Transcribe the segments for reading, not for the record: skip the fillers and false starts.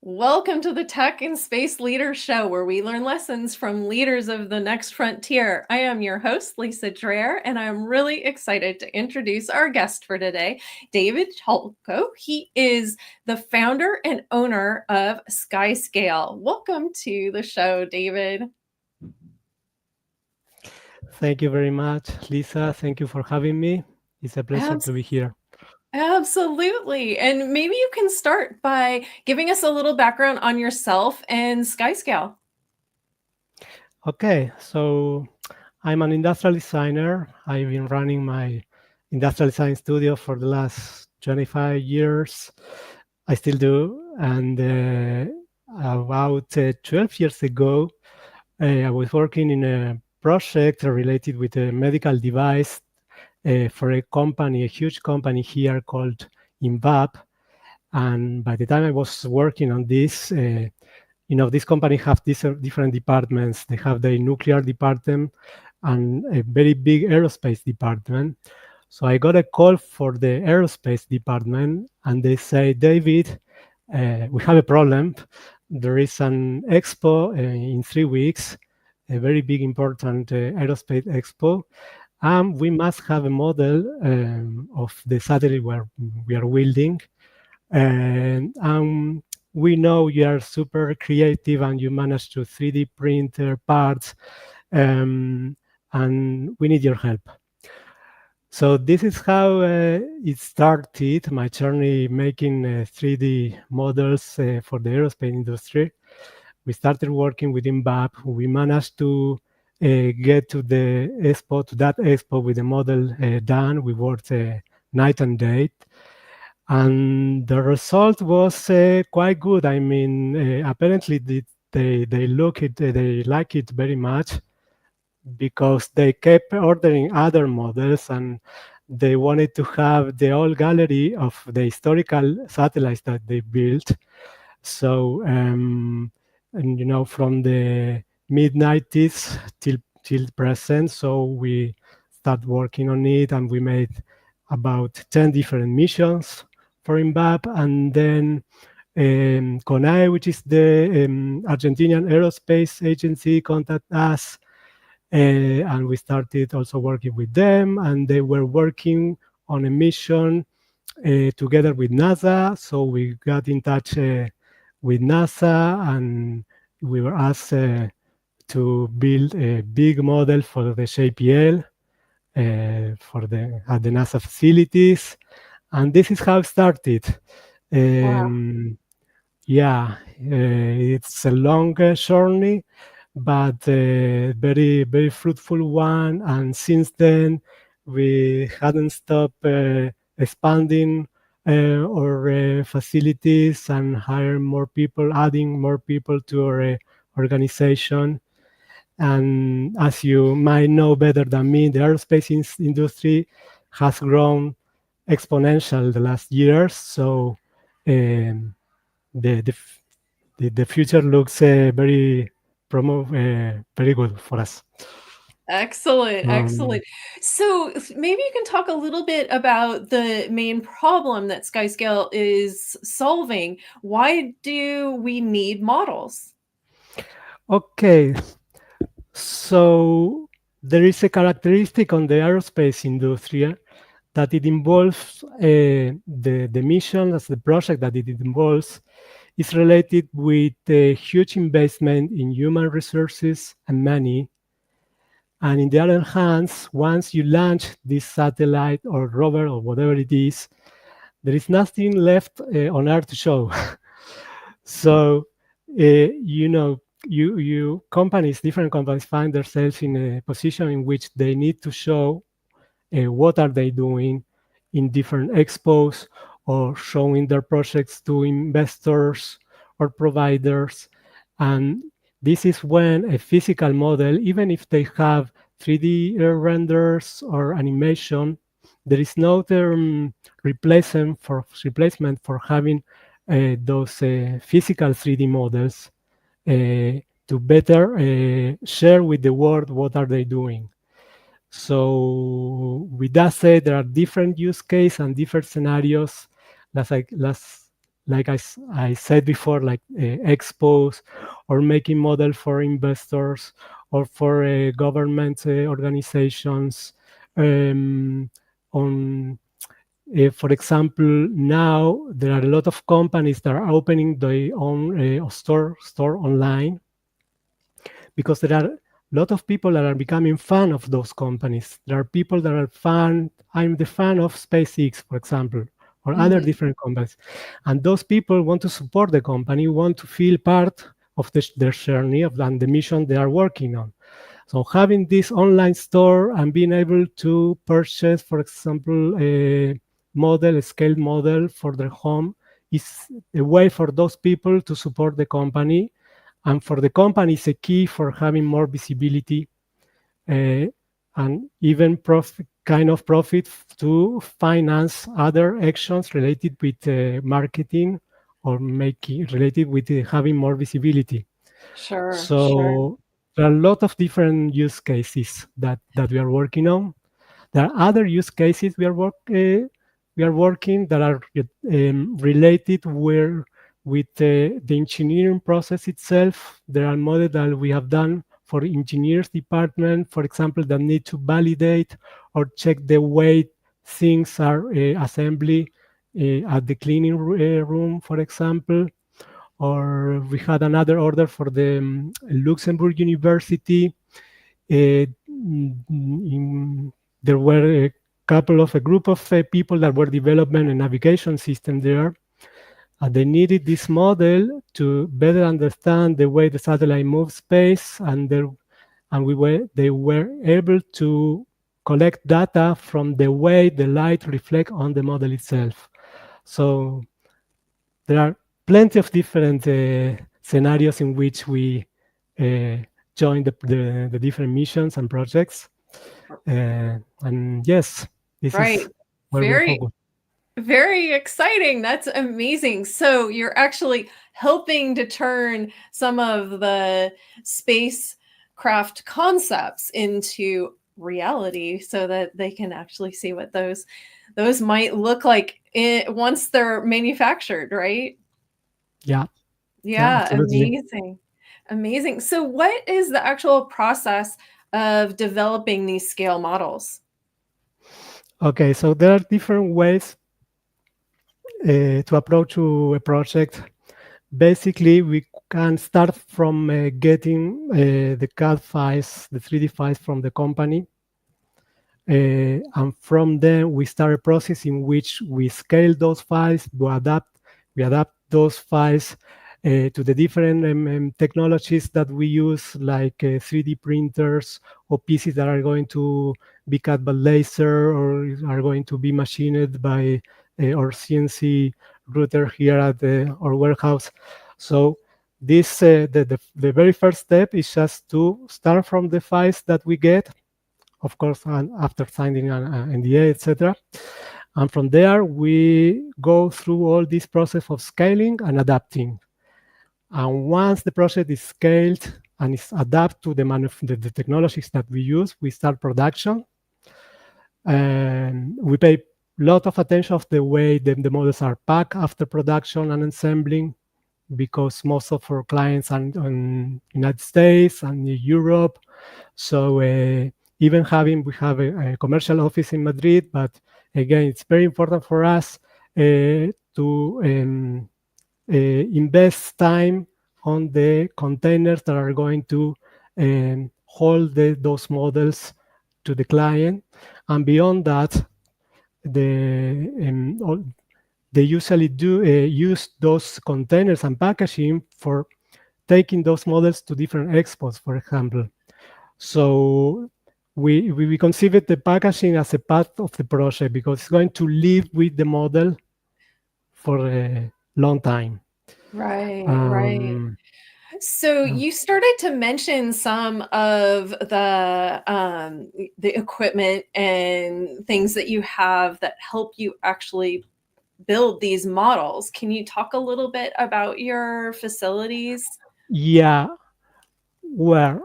Welcome to the Tech and Space Leaders Show, where we learn lessons from leaders of the next frontier. I am your host, Lisa Dreher, and I'm really excited to introduce our guest for today, David Chalkho. He is the founder and owner of SkyScale. Welcome to the show, David. Thank you very much, Lisa. Thank you for having me. It's a pleasure to be here. Absolutely. And maybe you can start by giving us a little background on yourself and SkyScale. Okay, so I'm an industrial designer. I've been running my industrial design studio for the last 25 years. I still do. And about 12 years ago, I was working in a project related with a medical device for a company, a huge company here called INVAP. And by the time I was working on this, this company have these different departments. They have the nuclear department and a very big aerospace department. So I got a call for the aerospace department, and they say, David, we have a problem. There is an expo in 3 weeks, a very big, important aerospace expo, and we must have a model of the satellite where we are building. And we know you are super creative and you manage to 3D print parts, and we need your help. So this is how it started, my journey making 3D models for the aerospace industry. We started working with INVAP. We managed to get to that expo with the model done. We worked night and day. And the result was quite good. I mean, apparently they like it very much because they kept ordering other models and they wanted to have the whole gallery of the historical satellites that they built. So, and from the mid 90s till present, so we started working on it and we made about 10 different missions for INVAP, and then CONAE, which is the Argentinian Aerospace Agency, contacted us, and we started also working with them, and they were working on a mission together with NASA. So we got in touch with NASA, and we were asked to build a big model for the JPL at the NASA facilities. And this is how it started. Wow. Yeah, it's a long journey, but very, very fruitful one. And since then, we hadn't stopped expanding our facilities and hiring more people, adding more people to our organization. And as you might know better than me, the aerospace industry has grown exponential the last years. So um, the, the future looks very good for us. Excellent, Um, excellent. So maybe you can talk a little bit about the main problem that SkyScale is solving. Why do we need models? okay, so there is a characteristic on the aerospace industry that it involves the mission as the project that it involves is related with a huge investment in human resources and money. And in the other hands, once you launch this satellite or rover or whatever it is, there is nothing left on Earth to show. So, different companies find themselves in a position in which they need to show what are they doing in different expos or showing their projects to investors or providers. And this is when a physical model, even if they have 3D renders or animation, there is no replacement for having those physical 3D models to better share with the world what are they doing. So with that said, there are different use cases and different scenarios. Last like I said before, like expos or making model for investors or for government organizations. Um, on, for example, now there are a lot of companies that are opening their own store online because there are a lot of people that are becoming fan of those companies. There are people that are fan. I'm the fan of SpaceX, for example, or other Hmm. different companies, and those people want to support the company, want to feel part of their journey and the mission they are working on. So having this online store and being able to purchase, for example, a scale model for their home is a way for those people to support the company. And for the company, it's a key for having more visibility uh, and even kind of profit to finance other actions related with marketing or making related with having more visibility. Sure, sure. So there are a lot of different use cases that we are working on. There are other use cases we are working that are related where with the engineering process itself. There are models that we have done for engineers department, for example, that need to validate or check the way things are assembly at the cleaning room, for example. Or we had another order for the Luxembourg University. There were a group of people that were developing a navigation system there. They needed this model to better understand the way the satellite moves space, and they were able to collect data from the way the light reflect on the model itself. So there are plenty of different scenarios in which we uh, join the different missions and projects. And yes, this is Right. where we are Very, focused. very exciting. That's amazing. So you're actually helping to turn some of the spacecraft concepts into reality so that they can actually see what those might look like once they're manufactured, right? Yeah, yeah, Yeah, absolutely. amazing. Amazing. So what is the actual process of developing these scale models? Okay, so there are different ways to approach to a project. Basically, we can start from getting the CAD files, the 3D files from the company. And from there, we start a process in which we scale those files, we adapt those files to the different technologies that we use, like 3D printers or pieces that are going to be cut by laser or are going to be machined by our CNC router here at our warehouse. So this the very first step is just to start from the files that we get, of course, and after signing an NDA, etc. And from there, we go through all this process of scaling and adapting. And once the project is scaled and is adapted to the technologies that we use, we start production. And we pay a lot of attention of the way the models are packed after production and assembling, because most of our clients are in United States and in Europe. So we have a commercial office in Madrid, but again, it's very important for us to invest time on the containers that are going to hold those models to the client. And beyond that, they usually do use those containers and packaging for taking those models to different expos, for example. So we conceive it, the packaging, as a part of the project because it's going to live with the model for a long time. Right, right. Um, So yeah. you started to mention some of the equipment and things that you have that help you actually build these models. Can you talk a little bit about your facilities? Yeah, well,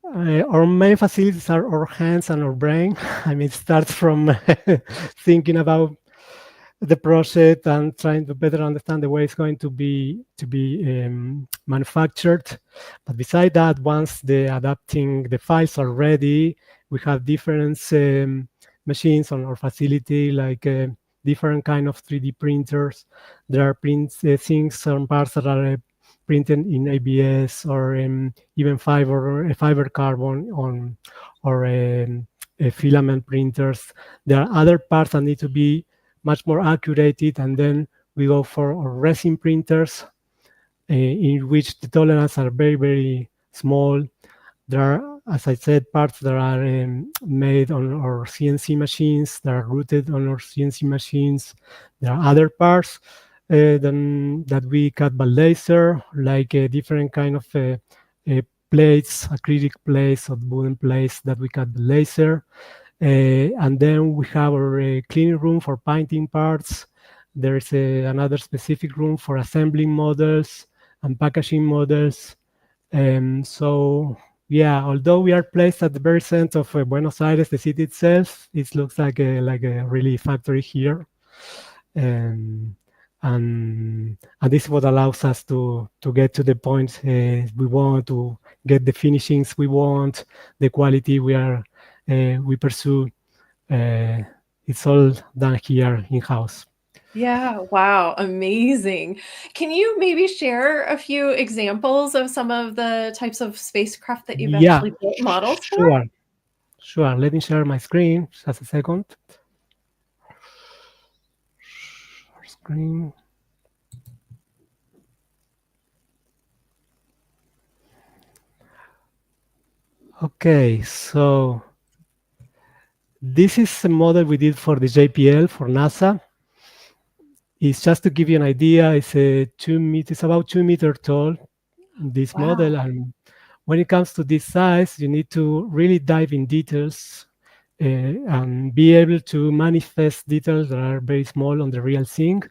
our main facilities are our hands and our brain. I mean, it starts from thinking about the project and trying to better understand the way it's going to be manufactured. But beside that, once the files are ready, we have different machines on our facility, like different kind of 3D printers. There are things, some parts that are printed in ABS or even fiber carbon on or filament printers. There are other parts that need to be much more accurate, and then we go for resin printers in which the tolerances are very, very small. There are, as I said, parts that are made on our CNC machines, that are routed on our CNC machines. There are other parts that we cut by laser, like different kind of plates, acrylic plates or wooden plates that we cut by laser. And then we have our cleaning room for painting parts. There's another specific room for assembling models and packaging models. So yeah, although we are placed at the very center of Buenos Aires, the city itself, it looks like a really factory here. And this is what allows us to get to the point we want, to get the finishings we want, the quality we pursue. It's all done here in-house. Yeah, wow, amazing. Can you maybe share a few examples of some of the types of spacecraft that you've Yeah, actually built models for? sure, sure. Let me share my screen just a second. Screen. Okay, so this is a model we did for the JPL for NASA. It's just to give you an idea. It's about 2 meters tall, this Wow. model, and when it comes to this size, you need to really dive in details and be able to manifest details that are very small on the real thing.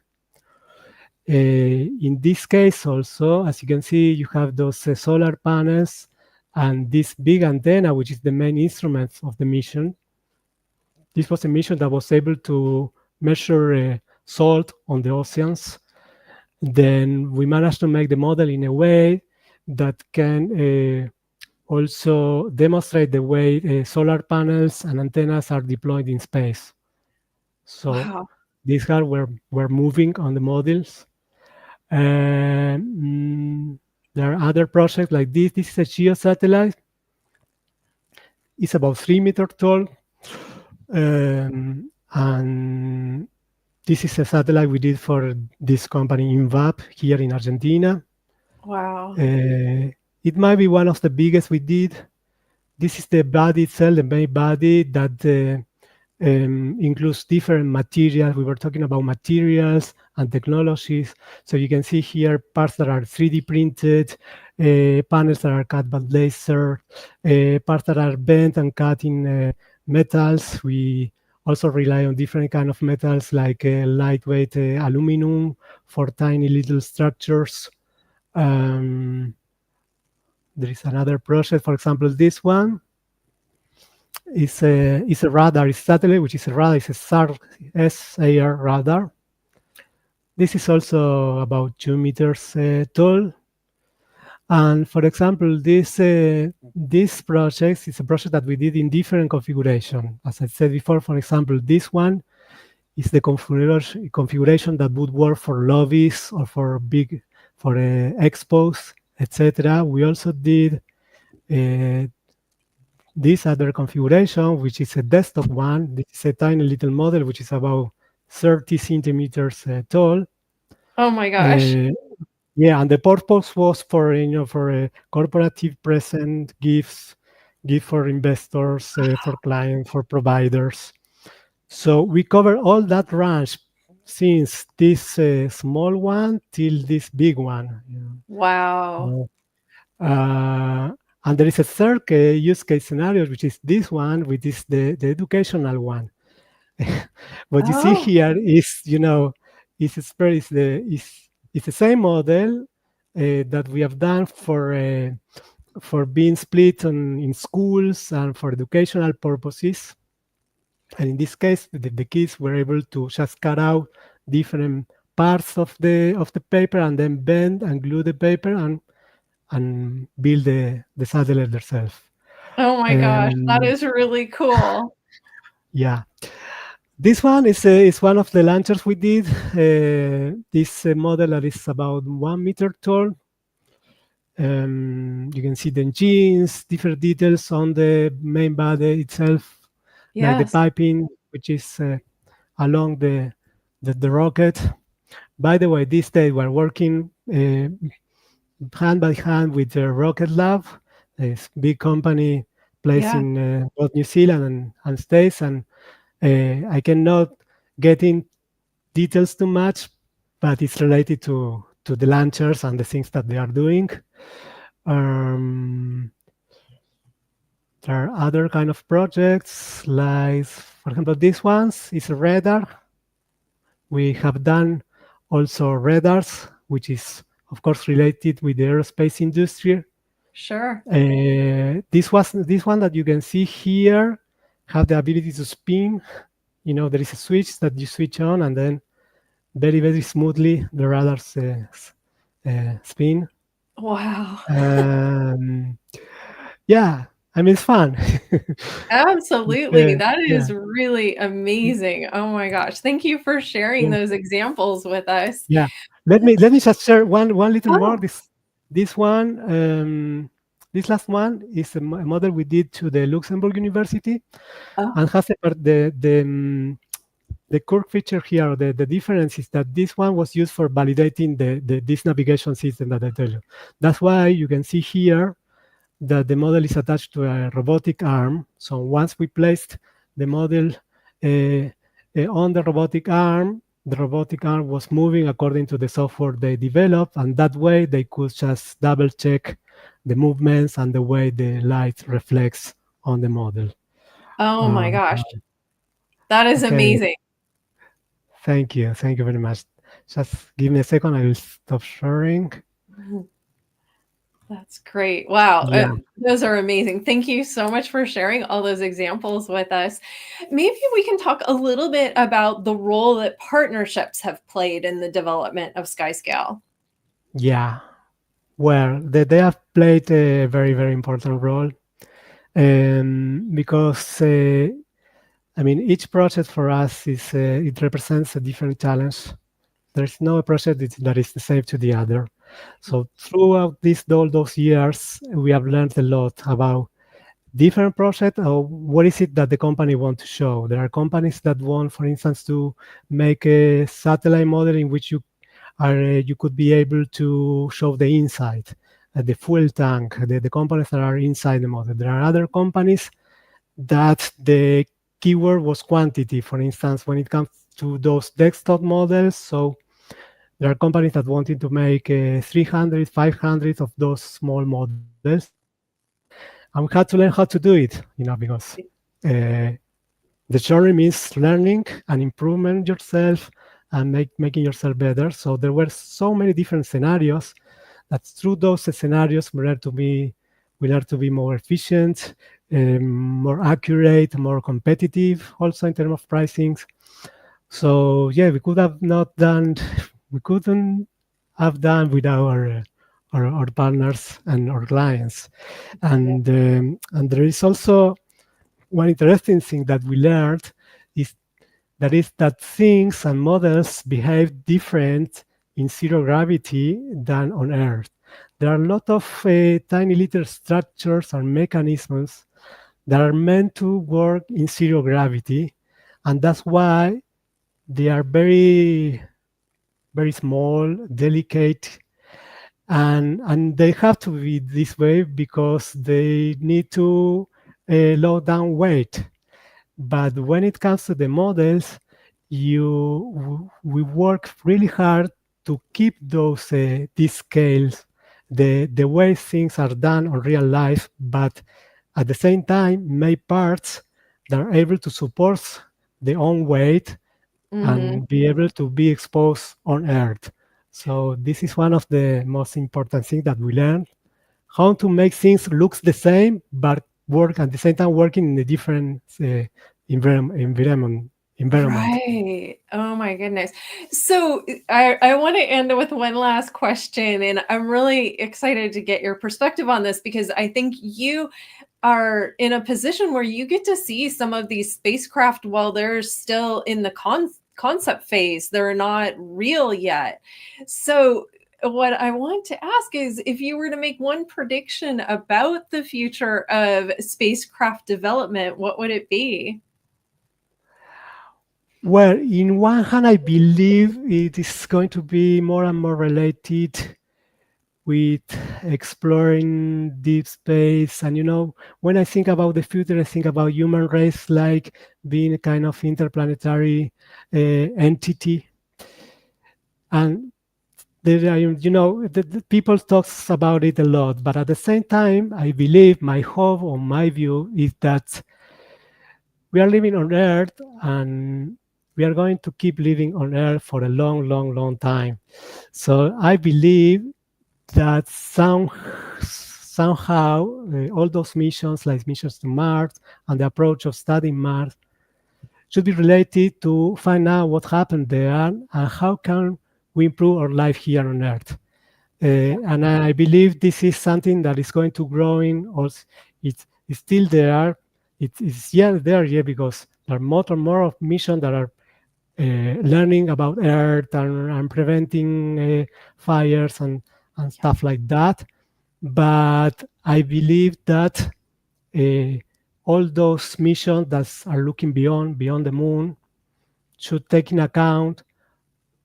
In this case, also, as you can see, you have those solar panels and this big antenna, which is the main instrument of the mission. This was a mission that was able to measure salt on the oceans. Then we managed to make the model in a way that can also demonstrate the way solar panels and antennas are deployed in space. So Wow. these guys were moving on the models. There are other projects like this. This is a geosatellite. It's about 3 meters tall. And this is a satellite we did for this company INVAP here in Argentina. Wow. It might be one of the biggest we did. This is the body itself, the main body that includes different materials. We were talking about materials and technologies. So you can see here parts that are 3D printed, panels that are cut by laser, parts that are bent and cut in metals. We also rely on different kind of metals like lightweight aluminum for tiny little structures. There is another project, for example, this one is a radar, it's satellite, which is a radar, it's a SAR radar. This is also about 2 meters tall. And for example, this project is a project that we did in different configuration. As I said before, for example, this one is the configuration that would work for lobbies or for expos, etc. We also did this other configuration, which is a desktop one. This is a tiny little model, which is about 30 centimeters tall. Oh my gosh. Yeah, and the purpose was for for a corporative present gifts, gift for investors, for clients, for providers. So we cover all that range, since this small one till this big one. Wow. Uh, and there is a third use case scenario, which is this one, which is the educational one. What you see Oh, here is, it's the same model that we have done for being split in schools and for educational purposes. And in this case, the kids were able to just cut out different parts of the paper and then bend and glue the paper and build the satellite themselves. Oh my gosh, that And is really cool. yeah, this one is one of the launchers we did. This model that is about 1 meter tall. You can see the engines, different details on the main body itself, like the Yes. piping, which is along the rocket. By the way, this day we're working hand by hand with the Rocket Lab, this big company placed Yeah. in both New Zealand and States. And I cannot get in details too much, but it's related to the launchers and the things that they are doing. Um, there are other kind of projects, like, for example, this one's is a radar. We have done also radars, which is, of course, related with the aerospace industry. Sure. This one that you can see here have the ability to spin. You know, there is a switch that you switch on, and then very, very smoothly the radars spin. Wow. Um, yeah, I mean, it's fun. Absolutely. That Yeah, is really amazing. Oh my gosh. Thank you for sharing yeah, those examples with us. yeah. Let me just share one little more. Oh, This one, this last one is a model we did to the Luxembourg University, oh, and has the core feature here, the difference is that this one was used for validating this navigation system that I tell you. That's why you can see here that the model is attached to a robotic arm. So once we placed the model on the robotic arm was moving according to the software they developed, and that way they could just double check the movements and the way the light reflects on the model. oh my Um, gosh. That is okay, amazing. thank you very much. Just give me a second, I will stop sharing. Mhm. That's great. Wow. Yeah, Those are amazing. Thank you so much for sharing all those examples with us. Maybe we can talk a little bit about the role that partnerships have played in the development of SkyScale. yeah. Well, they have played a very, very important role, because I mean, each project for us is it represents a different challenge. There's no project that is the same to the other. So throughout all those years, we have learned a lot about different projects or what is it that the company want to show. There are companies that want, for instance, to make a satellite model in which you could be able to show the inside, the fuel tank, the components that are inside the model. There are other companies that the keyword was quantity. For instance, when it comes to those desktop models, so there are companies that wanted to make 300, 500 of those small models, and we had to learn how to do it, because uh, the journey means learning and improvement yourself and making yourself better. So there were so many different scenarios that through those scenarios we learn to be more efficient, more accurate, more competitive, also in terms of pricing. So yeah, we could have not done, we couldn't have done with our partners and our clients, and there is also one interesting thing that we learned is that things and models behave different in zero gravity than on Earth. There are a lot of tiny little structures and mechanisms that are meant to work in zero gravity, and that's why they are very, very small, delicate, and they have to be this way because they need to low down weight. But when it comes to the models, we work really hard to keep these scales, the way things are done on real life, but at the same time make parts that are able to support their own weight Mhm. and be able to be exposed on Earth. So this is one of the most important things that we learned: how to make things looks the same but work at the same time, working in a different environment environment. Right. Oh my goodness. So I want to end with one last question, and I'm really excited to get your perspective on this because I think you are in a position where you get to see some of these spacecraft while they're still in the concept phase. They're not real yet. So what I want to ask is if you were to make one prediction about the future of spacecraft development, what would it be? Well, in one hand, I believe it is going to be more and more related with exploring deep space. And when I think about the future, I think about human race like being a kind of interplanetary entity. And there are, the people talks about it a lot, but at the same time, I believe my hope or my view is that we are living on Earth and we are going to keep living on Earth for a long, long, long time. So I believe that somehow all those missions, like missions to Mars and the approach of studying Mars, should be related to find out what happened there and how can we improve our life here on Earth. And I believe this is something that is going to grow in. Also, it's still there. It's there, because there are more and more of missions that are learning about Earth and preventing fires and stuff like that. But I believe that uh, all those missions that are looking beyond the moon should take in account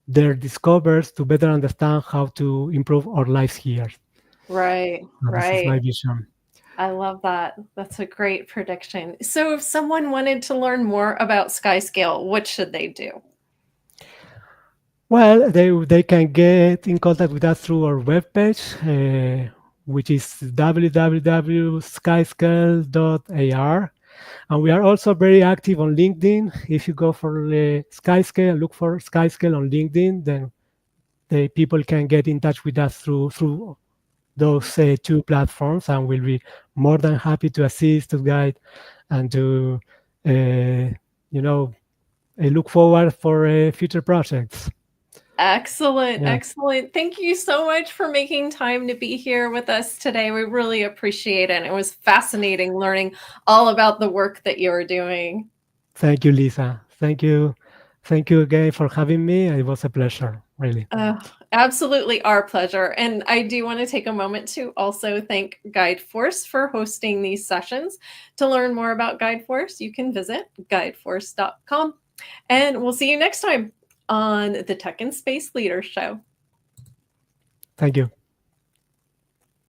their discoveries to better understand how to improve our lives here. Right, So this is right. my vision. I love that. That's a great prediction. So if someone wanted to learn more about SkyScale, what should they do? Well, they can get in contact with us through our webpage, which is www.skyscale.ar. And we are also very active on LinkedIn. If you go for SkyScale, look for SkyScale on LinkedIn, then the people can get in touch with us through those two platforms, and we'll be more than happy to assist, to guide, and to look forward for future projects. Excellent, Yeah, excellent. Thank you so much for making time to be here with us today. We really appreciate it. It was fascinating learning all about the work that you're doing. thank you, Lisa. Thank you again for having me. It was a pleasure, really. Absolutely our pleasure. And I do want to take a moment to also thank GuideForce for hosting these sessions. To learn more about GuideForce, you can visit guideforce.com. And we'll see you next time on the Tech and Space Leaders Show. Thank you.